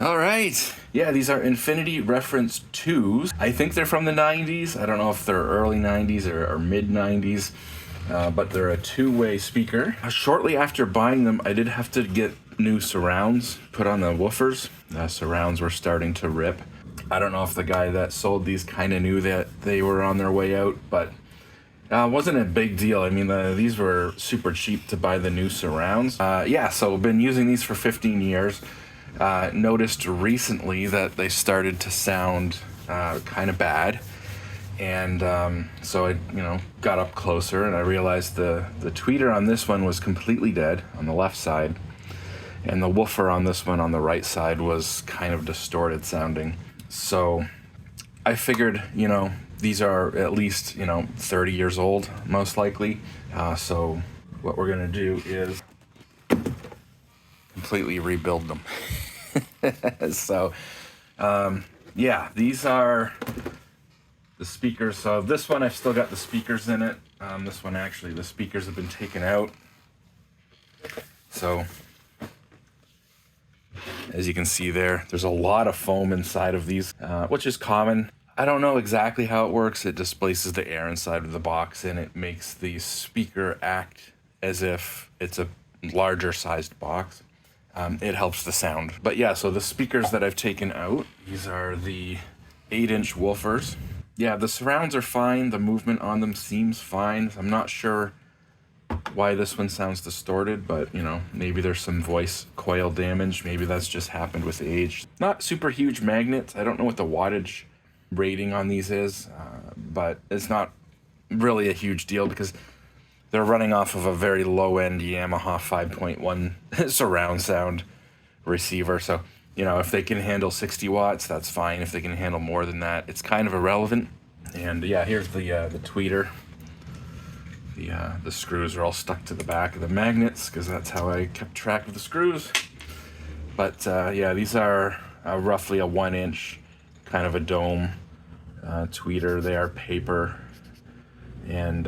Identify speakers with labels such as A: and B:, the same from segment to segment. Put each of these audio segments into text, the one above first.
A: All right. Yeah, these are Infinity Reference 2s. I think they're from the 90s. I don't know if they're early 90s or mid 90s, but they're a two-way speaker. Shortly after buying them, I did have to get new surrounds put on the woofers. The surrounds were starting to rip. I don't know if the guy that sold these kind of knew that they were on their way out, but wasn't a big deal. I mean, these were super cheap to buy the new surrounds. Yeah, so I've been using these for 15 years. Noticed recently that they started to sound kind of bad. And so I, got up closer and I realized the tweeter on this one was completely dead on the left side. And the woofer on this one on the right side was kind of distorted sounding. So I figured, these are at least, 30 years old, most likely. So what we're going to do is completely rebuild them. So, yeah, these are the speakers. So this one, I've still got the speakers in it. This one, actually, the speakers have been taken out. So, as you can see there's a lot of foam inside of these, which is common. I don't know exactly how it works. It displaces the air inside of the box and it makes the speaker act as if it's a larger sized box. It helps the sound. But yeah, so the speakers that I've taken out, these are the 8-inch woofers. Yeah, the surrounds are fine. The movement on them seems fine. I'm not sure why this one sounds distorted, but maybe there's some voice coil damage. Maybe that's just happened with age. Not super huge magnets. I don't know what the wattage rating on these is, but it's not really a huge deal because they're running off of a very low-end Yamaha 5.1 surround sound receiver. So, if they can handle 60 watts, that's fine. If they can handle more than that, it's kind of irrelevant. And yeah, here's the tweeter. The screws are all stuck to the back of the magnets because that's how I kept track of the screws. But yeah, these are roughly a 1-inch kind of a dome tweeter. They are paper. And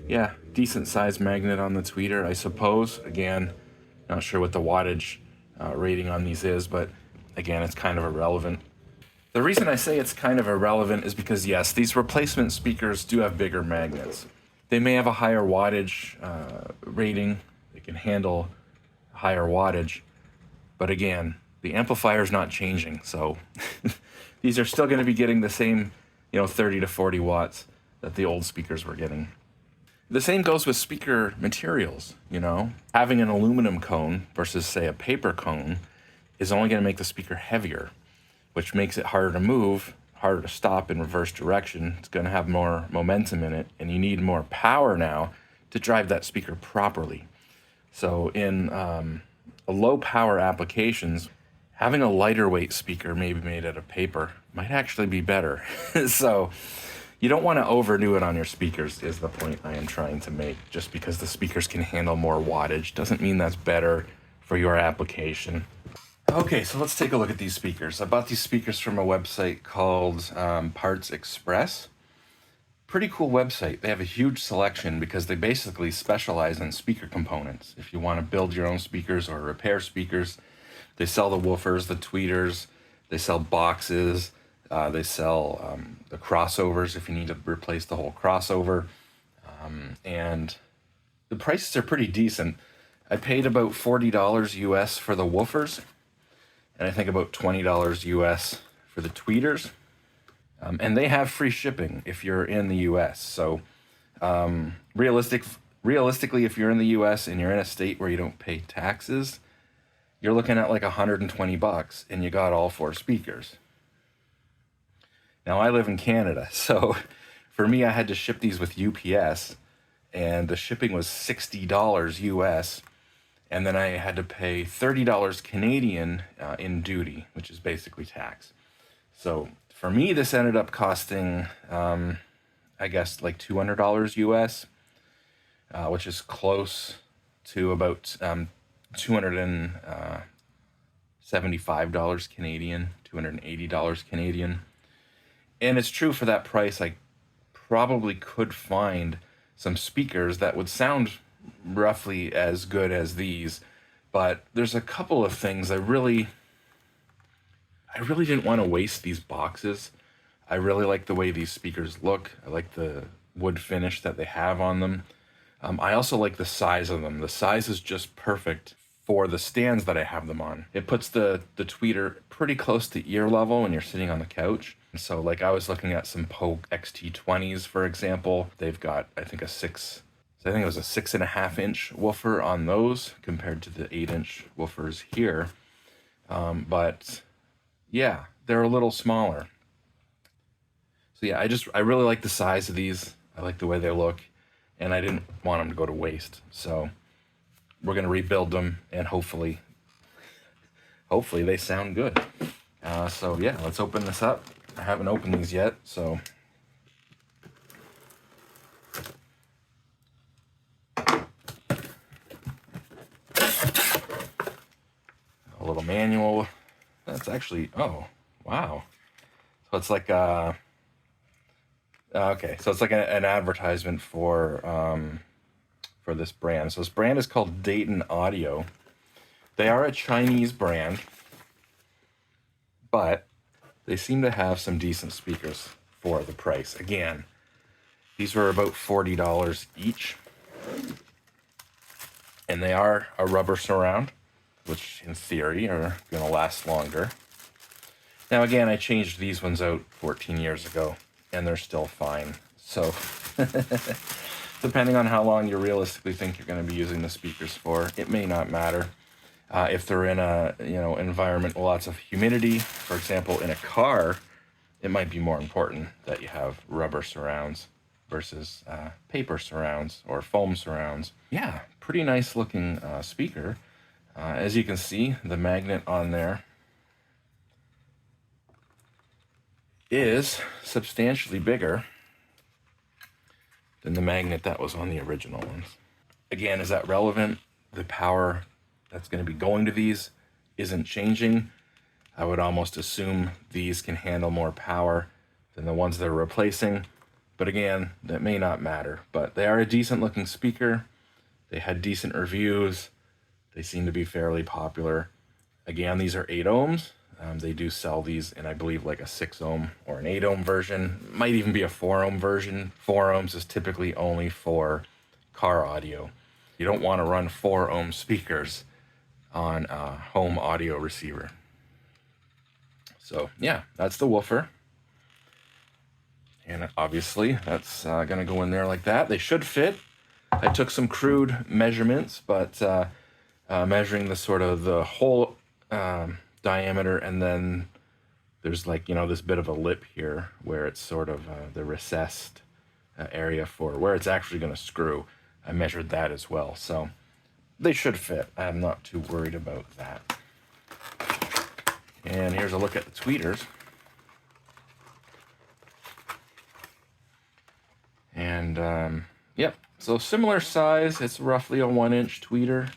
A: yeah, decent sized magnet on the tweeter, I suppose. Again, not sure what the wattage rating on these is, but again, it's kind of irrelevant. The reason I say it's kind of irrelevant is because, yes, these replacement speakers do have bigger magnets. They may have a higher wattage rating. They can handle higher wattage. But again, the amplifier is not changing. So these are still going to be getting the same, 30 to 40 watts that the old speakers were getting. The same goes with speaker materials, Having an aluminum cone versus, say, a paper cone is only going to make the speaker heavier, which makes it harder to move, harder to stop in reverse direction. It's going to have more momentum in it, and you need more power now to drive that speaker properly. So in low power applications, having a lighter weight speaker maybe made out of paper might actually be better. So you don't want to overdo it on your speakers is the point I am trying to make. Just because the speakers can handle more wattage doesn't mean that's better for your application. Okay, so let's take a look at these speakers. I bought these speakers from a website called Parts Express. Pretty cool website. They have a huge selection because they basically specialize in speaker components. If you want to build your own speakers or repair speakers, they sell the woofers, the tweeters, they sell boxes, they sell the crossovers if you need to replace the whole crossover. And the prices are pretty decent. I paid about $40 US for the woofers, and I think about $20 US for the tweeters. And they have free shipping if you're in the US. So realistically, if you're in the US and you're in a state where you don't pay taxes, you're looking at like $120 and you got all 4 speakers. Now I live in Canada, so for me, I had to ship these with UPS, and the shipping was $60 US, and then I had to pay $30 Canadian in duty, which is basically tax. So for me, this ended up costing, I guess, like $200 US, which is close to about $275 Canadian, $280 Canadian. And it's true, for that price, I probably could find some speakers that would sound roughly as good as these, But there's a couple of things I really didn't want to waste these boxes. I really like the way these speakers look. I like the wood finish that they have on them. I also like the size of them. The size is just perfect for the stands that I have them on. It puts the tweeter pretty close to ear level when you're sitting on the couch. So like I was looking at some Pogue XT20s, for example. They've got, I think it was a 6.5-inch woofer on those compared to the 8-inch woofers here. But yeah, they're a little smaller. So yeah, I really like the size of these. I like the way they look, and I didn't want them to go to waste. So we're gonna rebuild them, and hopefully they sound good. So yeah, let's open this up. I haven't opened these yet, so. A little manual. That's actually, oh, wow. So it's like okay, so it's like an advertisement for this brand. So this brand is called Dayton Audio. They are a Chinese brand, but they seem to have some decent speakers for the price. Again, these were about $40 each, and they are a rubber surround, which in theory are going to last longer. Now again, I changed these ones out 14 years ago, and they're still fine. So depending on how long you realistically think you're going to be using the speakers for, it may not matter. If they're in a environment with lots of humidity, for example, in a car, it might be more important that you have rubber surrounds versus paper surrounds or foam surrounds. Yeah, pretty nice looking speaker. As you can see, the magnet on there is substantially bigger than the magnet that was on the original ones. Again, is that relevant? The power that's going to be going to these isn't changing. I would almost assume these can handle more power than the ones they're replacing. But again, that may not matter. But they are a decent looking speaker. They had decent reviews. They seem to be fairly popular. Again, these are 8 ohms. They do sell these in, I believe, like a 6 ohm or an 8 ohm version. Might even be a 4 ohm version. 4 ohms is typically only for car audio. You don't want to run 4 ohm speakers on a home audio receiver. So yeah, that's the woofer. And obviously that's going to go in there like that. They should fit. I took some crude measurements, but measuring the sort of the whole diameter, and then there's like, this bit of a lip here where it's sort of the recessed area for where it's actually going to screw. I measured that as well, so they should fit. I'm not too worried about that. And here's a look at the tweeters. And yep, so similar size. It's roughly a 1-inch tweeter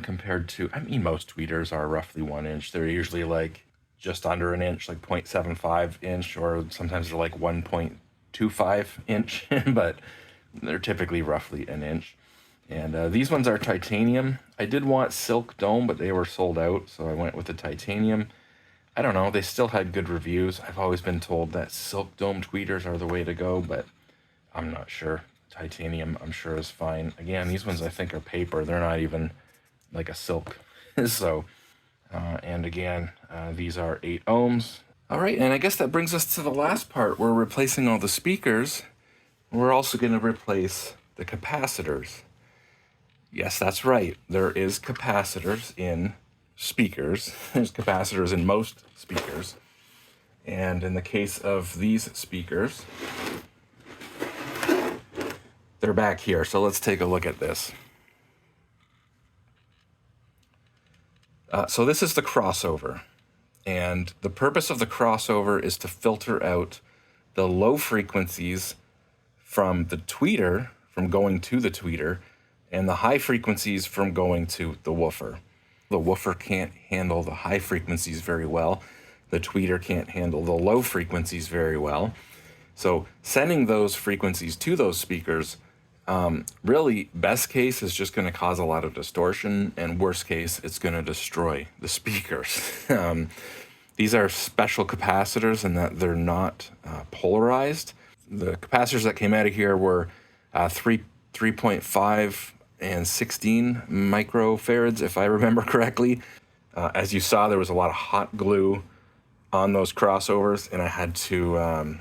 A: compared to, most tweeters are roughly 1 inch. They're usually like just under an inch, like 0.75 inch, or sometimes they're like 1.25 inch, but they're typically roughly an inch. And these ones are titanium. I did want silk dome, but they were sold out, so I went with the titanium. I don't know, they still had good reviews. I've always been told that silk dome tweeters are the way to go, but I'm not sure. Titanium, I'm sure, is fine. Again, these ones I think are paper. They're not even like a silk. So, and again, these are 8 ohms. All right, and I guess that brings us to the last part. We're replacing all the speakers. We're also going to replace the capacitors. Yes, that's right. There is capacitors in speakers. There's capacitors in most speakers. And in the case of these speakers, they're back here. So let's take a look at this. So this is the crossover. And the purpose of the crossover is to filter out the low frequencies from the tweeter, from going to the tweeter, and the high frequencies from going to the woofer. The woofer can't handle the high frequencies very well. The tweeter can't handle the low frequencies very well. So sending those frequencies to those speakers Really, best case is just going to cause a lot of distortion, and worst case, it's going to destroy the speakers. These are special capacitors in that they're not polarized. The capacitors that came out of here were 3.5 and 16 microfarads, if I remember correctly. As you saw, there was a lot of hot glue on those crossovers, and I had to,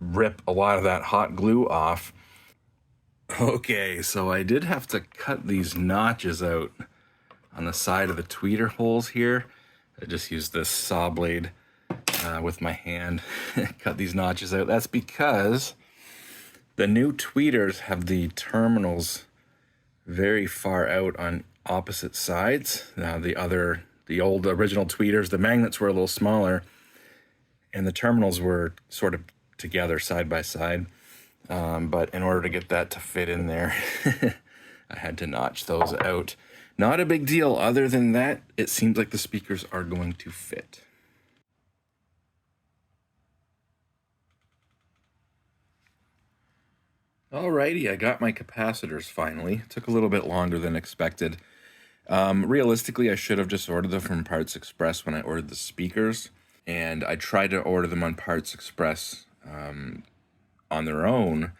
A: rip a lot of that hot glue off. Okay, so I did have to cut these notches out on the side of the tweeter holes here. I just used this saw blade with my hand, cut these notches out. That's because the new tweeters have the terminals very far out on opposite sides. Now the old original tweeters, the magnets were a little smaller, and the terminals were sort of together side by side. But in order to get that to fit in there, I had to notch those out. Not a big deal. Other than that, it seems like the speakers are going to fit. Alrighty, I got my capacitors finally. It took a little bit longer than expected. Realistically, I should have just ordered them from Parts Express when I ordered the speakers. And I tried to order them on Parts Express on their own,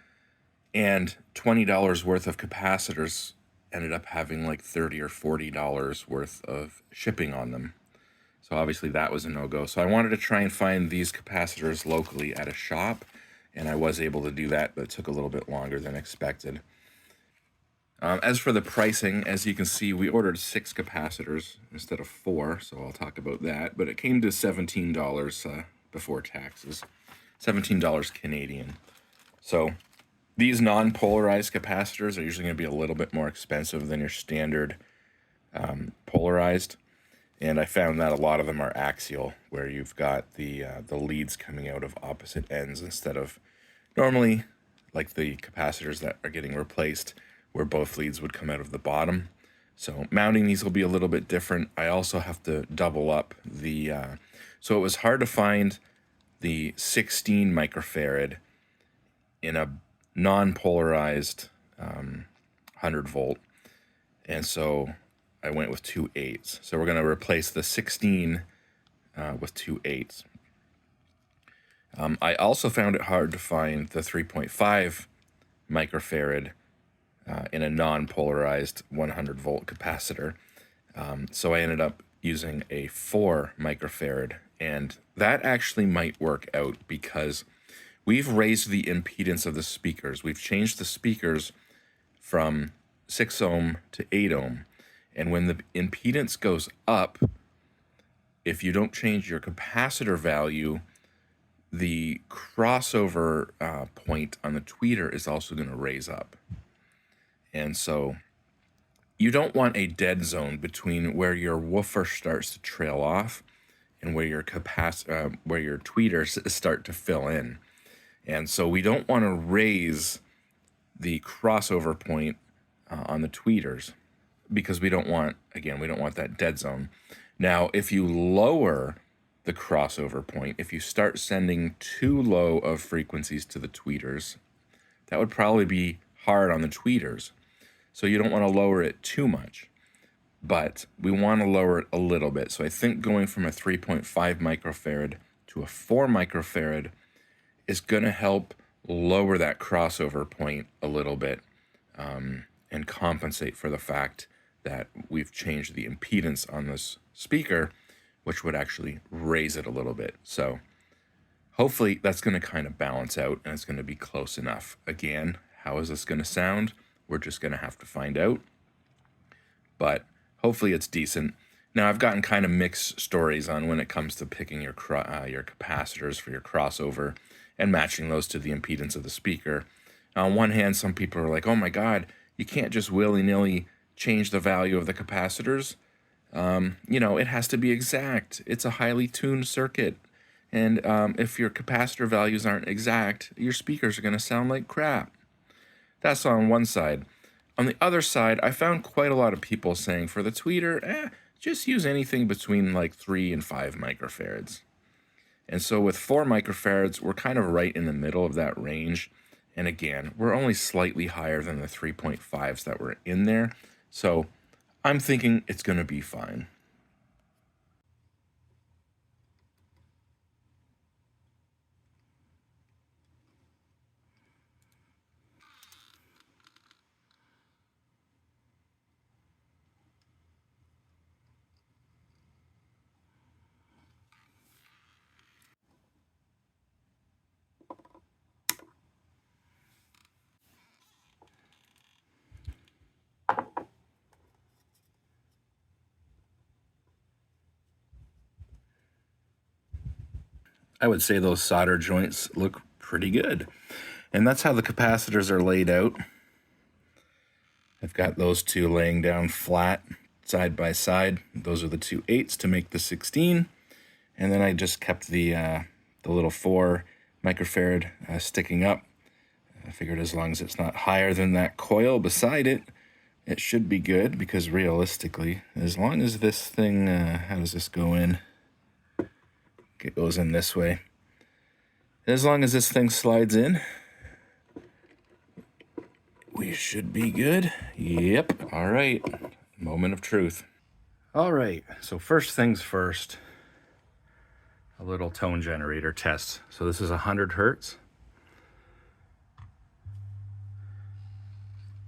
A: and $20 worth of capacitors ended up having like $30 or $40 worth of shipping on them. So obviously that was a no-go. So I wanted to try and find these capacitors locally at a shop, and I was able to do that, but it took a little bit longer than expected. As for the pricing, as you can see, we ordered 6 capacitors instead of 4, so I'll talk about that. But it came to $17 before taxes, $17 Canadian. So these non-polarized capacitors are usually going to be a little bit more expensive than your standard polarized. And I found that a lot of them are axial, where you've got the leads coming out of opposite ends instead of normally like the capacitors that are getting replaced, where both leads would come out of the bottom. So mounting these will be a little bit different. I also have to double up the... so it was hard to find the 16 microfarad in a non-polarized 100 volt. And so I went with 2 8s. So we're going to replace the 16 with 2 8s. I also found it hard to find the 3.5 microfarad in a non-polarized 100 volt capacitor. So I ended up using a 4 microfarad, and that actually might work out because we've raised the impedance of the speakers. We've changed the speakers from 6 ohm to 8 ohm. And when the impedance goes up, if you don't change your capacitor value, the crossover point on the tweeter is also going to raise up. And so you don't want a dead zone between where your woofer starts to trail off and where your tweeters start to fill in. And so we don't want to raise the crossover point on the tweeters, because we don't want that dead zone. Now, if you lower the crossover point, if you start sending too low of frequencies to the tweeters, that would probably be hard on the tweeters. So you don't want to lower it too much, but we want to lower it a little bit. So I think going from a 3.5 microfarad to a 4 microfarad is going to help lower that crossover point a little bit, and compensate for the fact that we've changed the impedance on this speaker, which would actually raise it a little bit. So hopefully that's going to kind of balance out, and it's going to be close enough. Again, how is this going to sound? We're just going to have to find out. But hopefully it's decent. Now, I've gotten kind of mixed stories on when it comes to picking your capacitors for your crossover and matching those to the impedance of the speaker. On one hand, some people are like, oh my God, you can't just willy-nilly change the value of the capacitors. It has to be exact. It's a highly tuned circuit. And if your capacitor values aren't exact, your speakers are going to sound like crap. That's on one side. On the other side, I found quite a lot of people saying for the tweeter, just use anything between like 3 and 5 microfarads. And so with 4 microfarads, we're kind of right in the middle of that range. And again, we're only slightly higher than the 3.5s that were in there. So I'm thinking it's going to be fine. I would say those solder joints look pretty good. And that's how the capacitors are laid out. I've got those two laying down flat side by side. Those are the 2 8s to make the 16. And then I just kept the little 4 microfarad sticking up. I figured as long as it's not higher than that coil beside it, it should be good, because realistically, as long as this thing, how does this go in? It goes in this way. As long as this thing slides in, we should be good. Yep. All right. Moment of truth. All right. So first things first, a little tone generator test. So this is 100 hertz.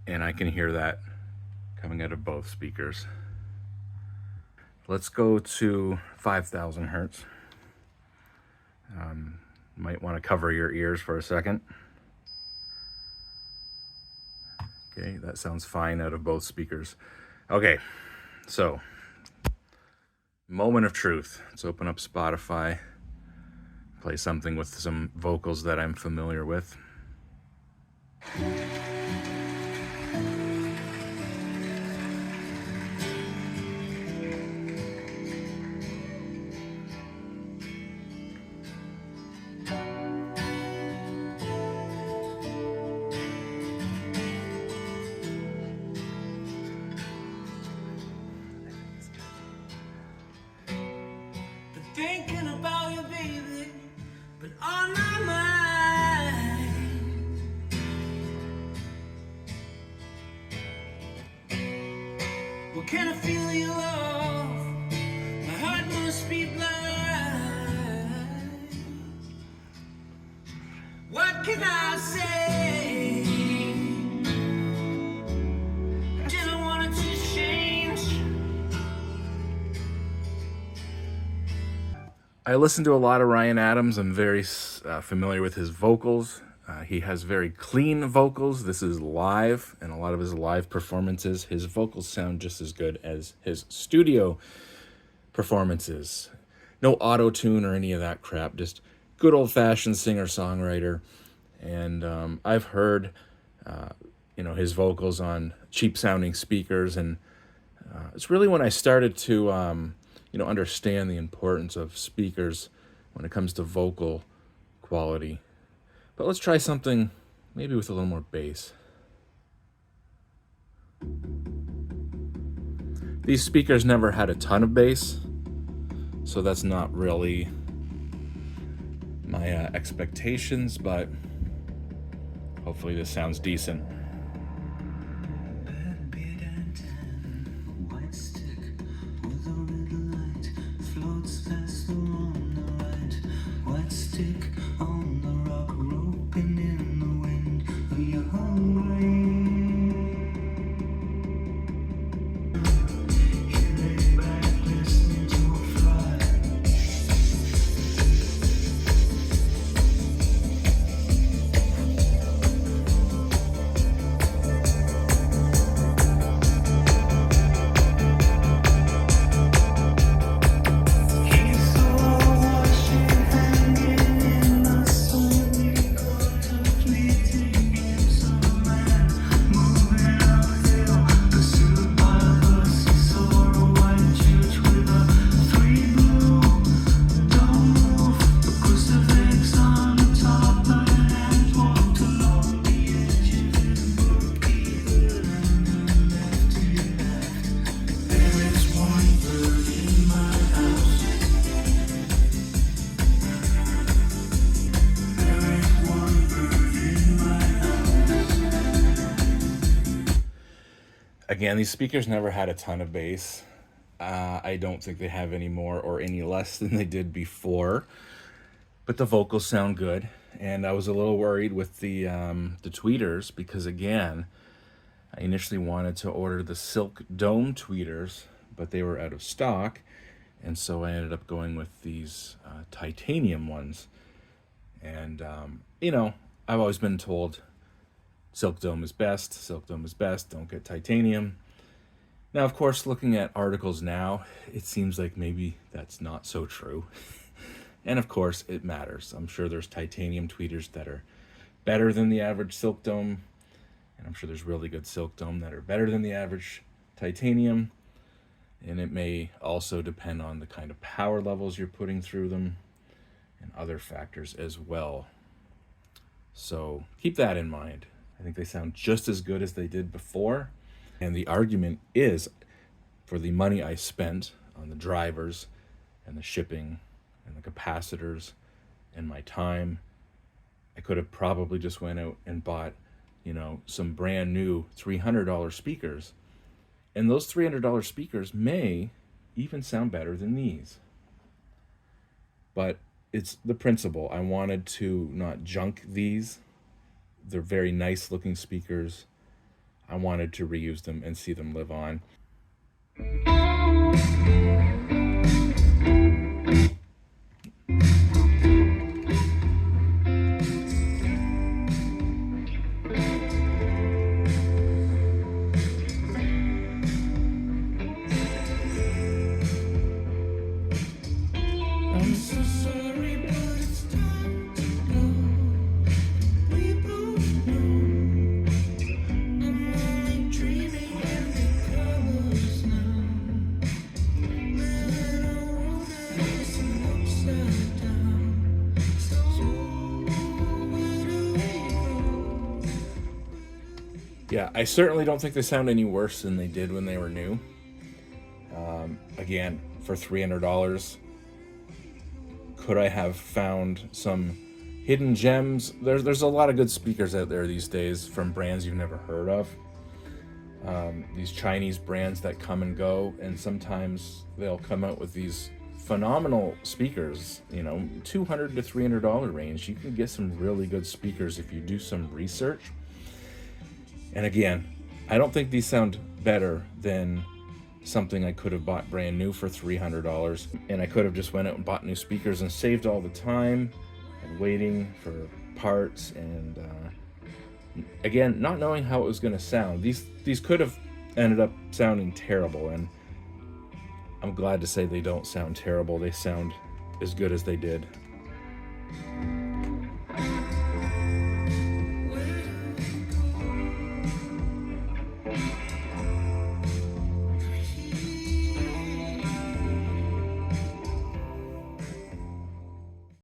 A: And I can hear that coming out of both speakers. Let's go to 5,000 hertz. Might want to cover your ears for a second. Okay, that sounds fine out of both speakers. Okay, so moment of truth. Let's open up Spotify, play something with some vocals that I'm familiar with.
B: Thinking about you, baby, but on my mind. Well, can I feel your love? My heart must be blind. What can I say? Didn't want it to change.
A: I listen to a lot of Ryan Adams. I'm very familiar with his vocals. He has very clean vocals. This is live, and a lot of his live performances, his vocals sound just as good as his studio performances. No auto-tune or any of that crap, just good old-fashioned singer-songwriter. And I've heard his vocals on cheap-sounding speakers, and it's really when I started to understand the importance of speakers when it comes to vocal quality. But let's try something maybe with a little more bass. These speakers never had a ton of bass, so that's not really my expectations, but hopefully this sounds decent. Again, these speakers never had a ton of bass. I don't think they have any more or any less than they did before, but the vocals sound good. And I was a little worried with the tweeters because, again, I initially wanted to order the Silk Dome tweeters, but they were out of stock, and so I ended up going with these titanium ones. And I've always been told Silk Dome is best, Silk Dome is best, don't get titanium. Now, of course, looking at articles now, it seems like maybe that's not so true. And of course, it matters. I'm sure there's titanium tweeters that are better than the average Silk Dome, and I'm sure there's really good Silk Dome that are better than the average titanium. And it may also depend on the kind of power levels you're putting through them and other factors as well. So keep that in mind. I think they sound just as good as they did before. And the argument is, for the money I spent on the drivers and the shipping and the capacitors and my time, I could have probably just went out and bought, some brand new $300 speakers. And those $300 speakers may even sound better than these. But it's the principle. I wanted to not junk these. They're very nice looking speakers. I wanted to reuse them and see them live on.
B: I'm so sorry, but it's time to go. We both know I'm only dreaming in the colors now. Living a world that isn't upside down. So where do we go?
A: Yeah, I certainly don't think they sound any worse than they did when they were new. Again, for $300, could I have found some hidden gems? There's a lot of good speakers out there these days from brands you've never heard of. These Chinese brands that come and go, and sometimes they'll come out with these phenomenal speakers, $200 to $300 range. You can get some really good speakers if you do some research. And again, I don't think these sound better than something I could have bought brand new for $300, and I could have just went out and bought new speakers and saved all the time and waiting for parts, and again, not knowing how it was going to sound. These could have ended up sounding terrible, and I'm glad to say they don't sound terrible. They sound as good as they did.